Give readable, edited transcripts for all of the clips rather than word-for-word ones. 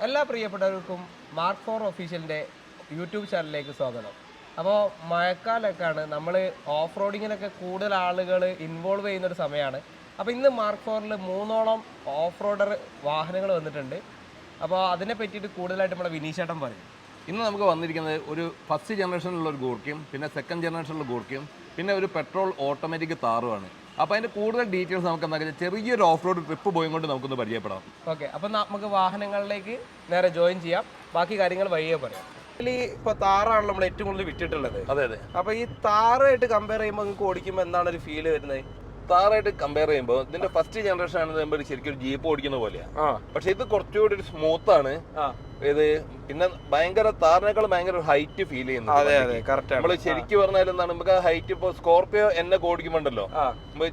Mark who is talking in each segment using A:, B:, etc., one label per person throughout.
A: എല്ലാ പ്രിയപ്പെട്ടവർക്കും mark four ഒഫീഷ്യലിൻ്റെ YouTube ചാനലിലേക്ക് സ്വാഗതം. അപ്പോൾ മഴക്കാലമൊക്കെയാണ്, നമ്മൾ ഓഫ് റോഡിങ്ങിനൊക്കെ കൂടുതൽ ആളുകൾ ഇൻവോൾവ് ചെയ്യുന്നൊരു സമയമാണ്. അപ്പോൾ ഇന്ന് മാർക്ക് ഫോറിൽ 3ഓളം ഓഫ് റോഡർ വാഹനങ്ങൾ വന്നിട്ടുണ്ട്. അപ്പോൾ അതിനെ പറ്റിയിട്ട് കൂടുതലായിട്ട് നമ്മുടെ വിനീഷേട്ടൻ പറയും.
B: ഇന്ന് നമുക്ക് വന്നിരിക്കുന്നത് ഒരു ഫസ്റ്റ് ജനറേഷനിലുള്ള ഒരു ഗൂർക്കയും പിന്നെ സെക്കൻഡ് ജനറേഷനിലുള്ള ഗൂർക്കയും പിന്നെ ഒരു പെട്രോൾ ഓട്ടോമാറ്റിക് താറുമാണ്. അപ്പോൾ അതിൻ്റെ കൂടുതൽ ഡീറ്റെയിൽസ് നമുക്ക് എന്താ ചെറിയൊരു ഓഫ് റോഡ് ട്രിപ്പ് പോയി കൊണ്ട് നമുക്കൊന്ന് പരിചയപ്പെടാം.
A: ഓക്കെ, അപ്പോൾ നമുക്ക് വാഹനങ്ങളിലേക്ക് നേരെ ജോയിൻ ചെയ്യാം. ബാക്കി കാര്യങ്ങൾ വഴിയേ പറയാം. ഇപ്പോൾ താറാണല്ലോ നമ്മൾ ഏറ്റവും കൂടുതൽ വിറ്റിട്ടുള്ളത്.
B: അതെ അതെ.
A: അപ്പോൾ ഈ താറായിട്ട് കമ്പയർ ചെയ്യുമ്പോൾ നിങ്ങൾക്ക് ഓടിക്കുമ്പോൾ എന്താണ് ഒരു ഫീല് വരുന്നത്?
B: താറായിട്ട് കമ്പയർ ചെയ്യുമ്പോൾ ഇതിന്റെ ഫസ്റ്റ് ജനറേഷൻ ആണ് ശരിക്കും ഒരു ജീപ്പ് ഓടിക്കുന്ന പോലെയാണ്. പക്ഷെ ഇത് കുറച്ചുകൂടി ഒരു സ്മൂത്ത് ആണ്. ഇത് പിന്നെ ഭയങ്കര താറിനേക്കാൾ ഭയങ്കര ഹൈറ്റ് ഫീൽ ചെയ്യുന്നത്. നമ്മള് ശരിക്കും പറഞ്ഞാൽ എന്താണ്, നമുക്ക് ആ ഹൈറ്റ് ഇപ്പൊ സ്കോർപിയോ എന്നെ ഓടിക്കുമ്പോണ്ടല്ലോ,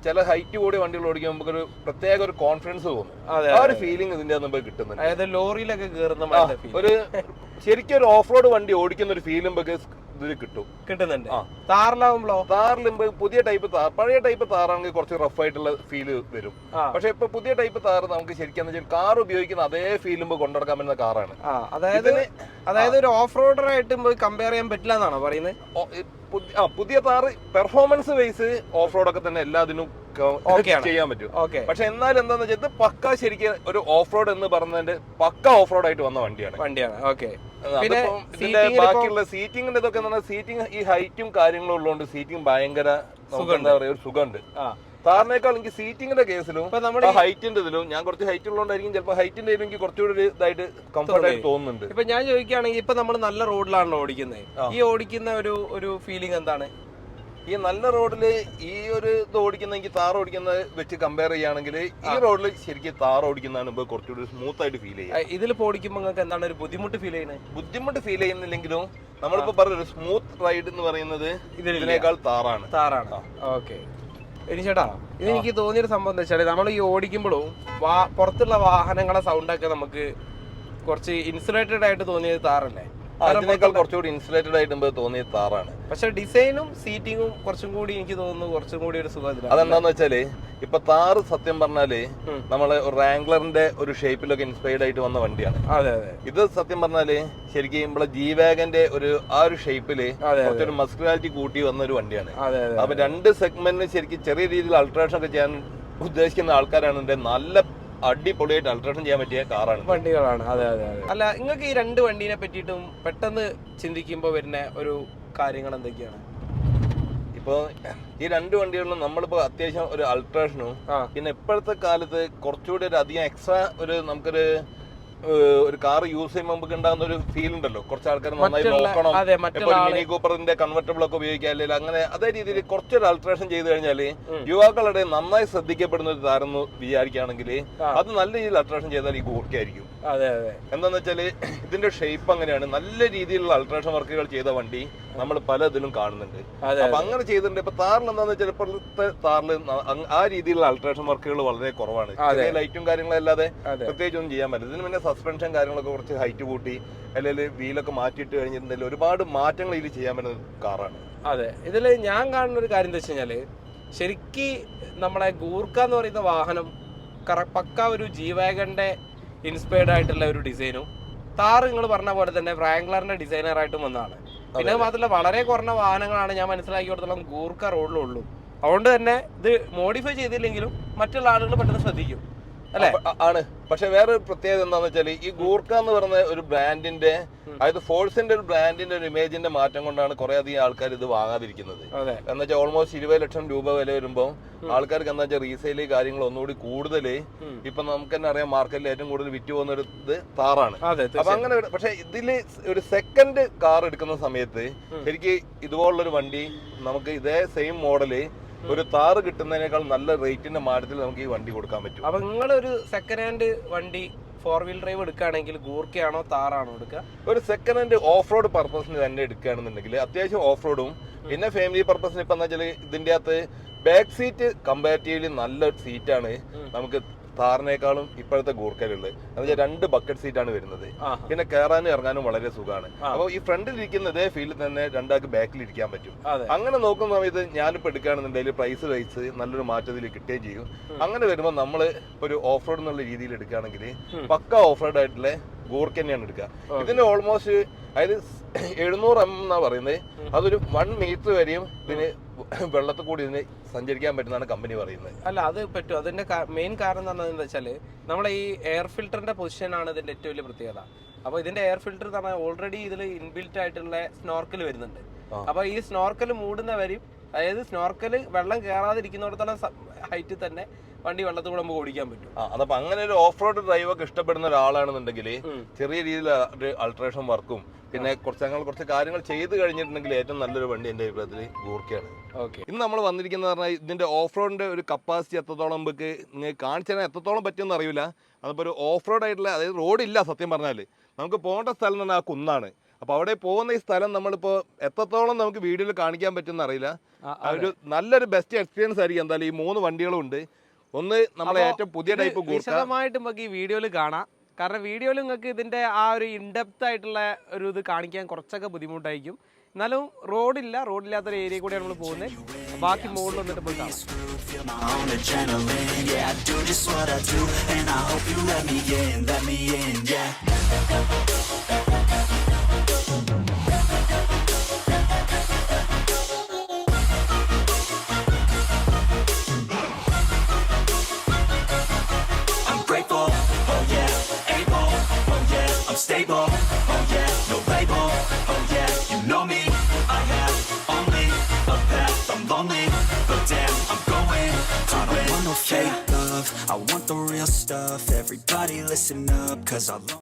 B: ചില ഹൈറ്റ് കൂടി വണ്ടികൾ ഓടിക്കുമ്പോൾ നമുക്ക് ഒരു പ്രത്യേക ഒരു കോൺഫിഡൻസ് തോന്നും. ആ ഒരു ഫീലിംഗ് ഇതിന്റെ നമുക്ക് കിട്ടുന്നുണ്ട്.
A: അതായത് ലോറിയിലൊക്കെ കയറുന്ന
B: ഒരു ശരിക്കും ഒരു ഓഫ് റോഡ് വണ്ടി ഓടിക്കുന്ന ഒരു ഫീലും ഇതിൽ
A: കിട്ടുന്നുണ്ട്. താറിലാവുമ്പോ
B: പുതിയ ടൈപ്പ് താർ, പഴയ ടൈപ്പ് താറാണെങ്കിൽ കുറച്ച് റഫ് ആയിട്ടുള്ള ഫീല് വരും. പക്ഷെ ഇപ്പൊ പുതിയ ടൈപ്പ് താറ് നമുക്ക് ശരിക്കും കാർ ഉപയോഗിക്കുന്ന അതേ ഫീലുമ്പോ കൊണ്ടുനടക്കാൻ പറ്റുന്ന കാറാണ്.
A: അതായത് ഒരു ഓഫ് റോഡർ ആയിട്ട് കമ്പയർ ചെയ്യാൻ പറ്റില്ല എന്നാണോ പറയുന്നത്?
B: പുതിയ താറ് പെർഫോമൻസ് വൈസ് ഓഫ് റോഡ് ഒക്കെ തന്നെ എല്ലാത്തിനും ചെയ്യാൻ പറ്റും. പക്ഷെ എന്നാലും എന്താന്ന് വെച്ചാൽ ഇത് പക്ക ശരിക്കും ഒരു ഓഫ് റോഡ് എന്ന് പറഞ്ഞതിന്റെ പക്ക ഓഫ് റോഡ് ആയിട്ട് വന്ന വണ്ടിയാണ്. ഇതിന്റെ ബാക്കിയുള്ള സീറ്റിംഗിന്റെ ഇതൊക്കെ സീറ്റിംഗ് ഈ ഹൈറ്റും കാര്യങ്ങളും ഉള്ളതുകൊണ്ട് സീറ്റിംഗ് ഭയങ്കര എന്താ പറയാ ഒരു സുഖമുണ്ട്. താറിനേക്കാൾ എനിക്ക് സീറ്റിംഗിന്റെ കേസിലും ഹൈറ്റിന്റെ ഇതിലും, ഞാൻ കുറച്ച് ഹൈറ്റ് ഉള്ളതുകൊണ്ടായിരിക്കും ചിലപ്പോൾ ഹൈറ്റിന്റെ എനിക്ക് കുറച്ചുകൂടി ഇതായിട്ട് കംഫർട്ട് ആയിട്ട് തോന്നുന്നുണ്ട്.
A: ഇപ്പൊ ഞാൻ ചോദിക്കുകയാണെങ്കിൽ ഇപ്പൊ നമ്മൾ നല്ല റോഡിലാണല്ലോ ഓടിക്കുന്നത്, ഈ ഓടിക്കുന്ന ഒരു ഫീലിംഗ് എന്താണ്?
B: ഈ നല്ല റോഡില് ഈ ഒരു ഇത് ഓടിക്കുന്ന എനിക്ക് താർ ഓടിക്കുന്നത് വെച്ച് കമ്പയർ ചെയ്യുകയാണെങ്കിൽ ഈ റോഡിൽ ശരിക്കും താർ ഓടിക്കുന്നതാണ് കുറച്ചുകൂടി സ്മൂത്ത് ആയിട്ട് ഫീൽ ചെയ്യുക.
A: ഇതിലിപ്പോ ഓടിക്കുമ്പോൾ നിങ്ങൾക്ക് എന്താണ് ഒരു ബുദ്ധിമുട്ട് ഫീൽ ചെയ്യുന്നത്?
B: ബുദ്ധിമുട്ട് ഫീൽ ചെയ്യുന്നില്ലെങ്കിലും നമ്മളിപ്പോ പറഞ്ഞൊരു സ്മൂത്ത് റൈഡ് എന്ന് പറയുന്നത് ഇതിനേക്കാൾ താറാണ്.
A: ഓക്കെ ചേട്ടാ, ഇതെനിക്ക് തോന്നിയൊരു സംഭവം എന്താ വെച്ചാൽ, നമ്മൾ ഈ ഓടിക്കുമ്പോഴും പുറത്തുള്ള വാഹനങ്ങളെ സൗണ്ടൊക്കെ നമുക്ക് കുറച്ച് ഇൻസുലേറ്റഡ് ആയിട്ട് തോന്നിയത് താറല്ലേ?
B: അതിനേക്കാൾ കുറച്ചുകൂടി ഇൻസുലേറ്റഡ് ആയിട്ട് തോന്നിയ താറാണ്.
A: പക്ഷെ ഡിസൈനും സീറ്റിങ്ങും കുറച്ചും കൂടി എനിക്ക് തോന്നുന്നു കുറച്ചും കൂടി ഒരു സുഖം.
B: അതെന്താന്ന് വെച്ചാല് ഇപ്പൊ താറ് സത്യം പറഞ്ഞാല് നമ്മള് റാംഗ്ലറിന്റെ ഒരു ഷേപ്പിലൊക്കെ ഇൻസ്പയർഡ് ആയിട്ട് വന്ന വണ്ടിയാണ്. ഇത് സത്യം പറഞ്ഞാല് ശരിക്കും നമ്മളെ ജി-വാഗന്റെ ആ ഒരു ഷേപ്പില് കുറച്ചൊരു മസ്കുലാരിറ്റി കൂട്ടി വന്ന ഒരു വണ്ടിയാണ്. അപ്പൊ രണ്ട് സെഗ്മെന്റിന് ശരിക്കും ചെറിയ രീതിയിൽ അൾട്രേഷൻ ഒക്കെ ചെയ്യാൻ ഉദ്ദേശിക്കുന്ന ആൾക്കാരാണ് നല്ല അടിപൊളിയായിട്ട് അൾട്രേഷൻ ചെയ്യാൻ പറ്റിയ
A: വണ്ടികളാണ്. അല്ല, നിങ്ങൾക്ക് ഈ രണ്ട് വണ്ടീനെ പറ്റിയിട്ടും പെട്ടെന്ന് ചിന്തിക്കുമ്പോ വരുന്ന ഒരു കാര്യങ്ങൾ എന്തൊക്കെയാണ്?
B: ഇപ്പൊ ഈ രണ്ട് വണ്ടികളിലും നമ്മളിപ്പോ അത്യാവശ്യം ഒരു അൾട്രേഷനും പിന്നെ ഇപ്പോഴത്തെ കാലത്ത് കുറച്ചുകൂടി ഒരു അധികം എക്സ്ട്രാ ഒരു കാർ യൂസ് ചെയ്യുമ്പോൾ നമുക്ക് ഉണ്ടാകുന്ന ഒരു ഫീൽ ഉണ്ടല്ലോ, കുറച്ച് ആൾക്കാർ നന്നായി നോക്കണം, മിനി കൂപ്പറിന്റെ കൺവെർട്ടബിൾ ഒക്കെ ഉപയോഗിക്കാൻ, അല്ലെങ്കിൽ അങ്ങനെ അതേ രീതിയിൽ കുറച്ചൊരു അൾട്രേഷൻ ചെയ്ത് കഴിഞ്ഞാല് യുവാക്കളുടെ നന്നായി ശ്രദ്ധിക്കപ്പെടുന്ന ഒരു താരം എന്ന് വിചാരിക്കുകയാണെങ്കിൽ അത് നല്ല രീതിയിൽ അൾട്രേഷൻ ചെയ്താൽ ഈ ഗൂർക്കയായിരിക്കും. എന്താന്ന് വെച്ചാല് ഇതിന്റെ ഷേപ്പ് അങ്ങനെയാണ്. നല്ല രീതിയിലുള്ള അൾട്രേഷൻ വർക്കുകൾ ചെയ്ത വണ്ടി നമ്മൾ പല ഇതിലും കാണുന്നുണ്ട്. അപ്പൊ അങ്ങനെ ചെയ്തിട്ടുണ്ട്. ഇപ്പൊ താറിൽ എന്താന്ന് വെച്ചാൽ ഇപ്പോഴത്തെ താറിൽ ആ രീതിയിലുള്ള അൾട്രേഷൻ വർക്കുകൾ വളരെ കുറവാണ്. ചെറിയ ലൈറ്റും കാര്യങ്ങളും അല്ലാതെ പ്രത്യേകിച്ച് ഒന്നും ചെയ്യാൻ പറ്റില്ല. ഇതിന് പിന്നെ സസ്പെൻഷൻ കാര്യങ്ങളൊക്കെ കുറച്ച് ഹൈറ്റ് കൂട്ടി അല്ലെങ്കിൽ വീലൊക്കെ മാറ്റിയിട്ട് കഴിഞ്ഞിട്ടുണ്ടെങ്കിൽ ഒരുപാട് മാറ്റങ്ങൾ ഇതിൽ ചെയ്യാൻ പറ്റുന്ന കാറാണ്.
A: അതെ, ഇതില് ഞാൻ കാണുന്ന ഒരു കാര്യം എന്താ വെച്ച് കഴിഞ്ഞാല്, ശരിക്ക് നമ്മളെ ഗൂർക്ക എന്ന് പറയുന്ന വാഹനം പക്ക ഒരു ജി-വാഗന്റെ ഇൻസ്പയർഡ് ആയിട്ടുള്ള ഒരു ഡിസൈനും, താറ് നിങ്ങൾ പറഞ്ഞ പോലെ തന്നെ റാംഗ്ലറിന്റെ ഡിസൈനർ ആയിട്ടും വന്നതാണ്. പിന്നെ അത് മാത്രമല്ല വളരെ കുറഞ്ഞ വാഹനങ്ങളാണ് ഞാൻ മനസ്സിലാക്കി കൊടുത്തോളം ഗൂർക്ക റോഡിലുള്ളൂ. അതുകൊണ്ട് തന്നെ ഇത് മോഡിഫൈ ചെയ്തില്ലെങ്കിലും മറ്റുള്ള ആളുകൾ പെട്ടെന്ന് ശ്രദ്ധിക്കും അല്ലെ?
B: ആണ്. പക്ഷെ വേറൊരു പ്രത്യേകത എന്താന്ന് വെച്ചാൽ ഈ ഗൂർക്ക എന്ന് പറയുന്ന ഒരു ബ്രാൻഡിന്റെ, അതായത് ഫോഴ്സിന്റെ ഒരു ബ്രാൻഡിന്റെ ഒരു ഇമേജിന്റെ മാറ്റം കൊണ്ടാണ് കുറെ അധികം ആൾക്കാർ ഇത് വാങ്ങാതിരിക്കുന്നത്. എന്ന് വെച്ചാൽ ഓൾമോസ്റ്റ് 20 ലക്ഷം രൂപ വില വരുമ്പോൾ ആൾക്കാർക്ക് എന്താ വെച്ചാൽ റീസെയിൽ കാര്യങ്ങൾ ഒന്നുകൂടി കൂടുതൽ ഇപ്പൊ നമുക്ക് തന്നെ അറിയാം മാർക്കറ്റിൽ ഏറ്റവും കൂടുതൽ വിറ്റ് പോകുന്ന ഒരു ഇത് താറാണ്. അപ്പൊ അങ്ങനെ പക്ഷെ ഇതില് ഒരു സെക്കൻഡ് കാർ എടുക്കുന്ന സമയത്ത് ശരിക്കും ഇതുപോലുള്ളൊരു വണ്ടി നമുക്ക് ഇതേ സെയിം മോഡല് ഒരു താറ് കിട്ടുന്നതിനേക്കാൾ നല്ല റേറ്റിന്റെ മാറ്റത്തിൽ നമുക്ക് ഈ വണ്ടി കൊടുക്കാൻ പറ്റും.
A: അപ്പൊ നിങ്ങളൊരു സെക്കൻഡ് ഹാൻഡ് വണ്ടി 4-wheel ഡ്രൈവ് എടുക്കുകയാണെങ്കിൽ ഗൂർക്കയാണോ താറാണോ എടുക്കുക?
B: ഒരു സെക്കൻഡ് ഹാൻഡ് ഓഫ് റോഡ് പർപ്പസിന് തന്നെ എടുക്കുകയാണെന്നുണ്ടെങ്കിൽ അത്യാവശ്യം ഓഫ് റോഡും പിന്നെ ഫാമിലി പർപ്പസിന് ഇപ്പൊ എന്താ വെച്ചാൽ ഇതിന്റെ അകത്ത് ബാക്ക് സീറ്റ് കമ്പാരിറ്റീവ്ലി നല്ല സീറ്റാണ്. നമുക്ക് താറിനേക്കാളും ഇപ്പോഴത്തെ ഗൂർക്കയിലുള്ളത് എന്ന് വെച്ചാൽ 2 ബക്കറ്റ് സീറ്റാണ് വരുന്നത്. പിന്നെ കയറാനും ഇറങ്ങാനും വളരെ സുഖമാണ്. അപ്പോൾ ഈ ഫ്രണ്ടിൽ ഇരിക്കുന്ന ഇതേ ഫീൽഡിൽ തന്നെ 2 ആൾക്ക് ബാക്കിൽ ഇരിക്കാൻ പറ്റും. അങ്ങനെ നോക്കുന്ന സമയത്ത് ഞാനിപ്പോൾ എടുക്കുകയാണെന്നുണ്ടെങ്കിൽ പ്രൈസ് വൈസ് നല്ലൊരു മാറ്റത്തിൽ കിട്ടുകയും ചെയ്യും. അങ്ങനെ വരുമ്പോൾ നമ്മൾ ഒരു ഓഫ് റോഡ് എന്നുള്ള രീതിയിൽ എടുക്കുകയാണെങ്കിൽ പക്ക ഓഫ് റോഡ് ആയിട്ടുള്ള ഗൂർക്ക തന്നെയാണ് എടുക്കുക. ഇതിന് ഓൾമോസ്റ്റ് അതായത് 700 എന്നാ പറയുന്നത്. അതൊരു 1 മീറ്റർ വരെയും ഇതിന് വെള്ളത്തിൽ കൂടി ഇതിന് സഞ്ചരിക്കാൻ പറ്റുന്നതാണ് കമ്പനി പറയുന്നത്.
A: അല്ല, അത് പറ്റും. അതിന്റെ മെയിൻ കാരണം എന്താണെന്ന് വെച്ചാൽ നമ്മളെ ഈ എയർ ഫിൽറ്ററിന്റെ പൊസിഷനാണ് ഇതിന്റെ ഏറ്റവും വലിയ പ്രത്യേകത. അപ്പോൾ ഇതിന്റെ എയർ ഫിൽറ്റർ എന്ന് പറഞ്ഞാൽ ഓൾറെഡി ഇതിൽ ഇൻബിൽറ്റ് ആയിട്ടുള്ള സ്നോർക്കൽ വരുന്നുണ്ട്. അപ്പൊ ഈ സ്നോർക്കൽ മൂടുന്നവരും, അതായത് സ്നോർക്കൽ വെള്ളം കയറാതിരിക്കുന്നിടത്തോളം ഹൈറ്റിൽ തന്നെ വണ്ടി വെള്ളത്തിൽ കൂടെ നമുക്ക് ഓടിക്കാൻ പറ്റും.
B: അതപ്പോ അങ്ങനെ ഒരു ഓഫ് റോഡ് ഡ്രൈവ് ഒക്കെ ഇഷ്ടപ്പെടുന്ന ഒരാളാണെന്നുണ്ടെങ്കിൽ ചെറിയ രീതിയിൽ അൾട്രേഷൻ വർക്കും പിന്നെ കുറച്ച് കാര്യങ്ങൾ ചെയ്ത് കഴിഞ്ഞിട്ടുണ്ടെങ്കിൽ ഏറ്റവും നല്ലൊരു വണ്ടി എന്റെ അഭിപ്രായത്തിൽ ഗൂർക്കയാണ്. ഇന്ന് നമ്മൾ വന്നിരിക്കുന്നത് പറഞ്ഞാൽ ഇതിന്റെ ഓഫ് റോഡിന്റെ ഒരു കപ്പാസിറ്റി എത്രത്തോളം നമുക്ക് നിങ്ങൾക്ക് കാണിച്ചു തരാൻ എത്രത്തോളം പറ്റുമെന്ന് അറിയില്ല. അതിപ്പോൾ ഒരു ഓഫ് റോഡ് ആയിട്ടുള്ള, അതായത് റോഡില്ല സത്യം പറഞ്ഞാൽ, നമുക്ക് പോകേണ്ട സ്ഥലം തന്നെ ആ കുന്നാണ്. അപ്പോൾ അവിടെ പോകുന്ന ഈ സ്ഥലം നമ്മളിപ്പോൾ എത്രത്തോളം നമുക്ക് വീഡിയോയിൽ കാണിക്കാൻ പറ്റുമെന്ന് അറിയില്ല. ഒരു നല്ലൊരു ബെസ്റ്റ് എക്സ്പീരിയൻസ് ആയിരിക്കും. എന്തായാലും ഈ 3 വണ്ടികളും ഉണ്ട്. ഒന്ന് നമ്മളെ ഏറ്റവും പുതിയ ടൈപ്പ് ഗൂർക്ക.
A: വിശദമായിട്ട് നമുക്ക് ഈ വീഡിയോയിൽ കാണാം. കാരണം വീഡിയോയിൽ നിങ്ങൾക്ക് ഇതിന്റെ ആ ഒരു ഇൻഡെപ്ത് ആയിട്ടുള്ള ഒരു ഇത് കാണിക്കാൻ കുറച്ചൊക്കെ ബുദ്ധിമുട്ടായിരിക്കും. എന്നാലും റോഡില്ലാത്തൊരു ഏരിയ കൂടെയാണ് നമ്മൾ പോകുന്നത്. ബാക്കി മുകളിൽ വന്നിട്ട് പോയി കാണാം.
C: I'm stable, oh yeah, no label, oh yeah, you know me, I have only a path, I'm lonely, but damn, I'm going to win. I don't want no fake love, I want the real stuff, everybody listen up, cause I love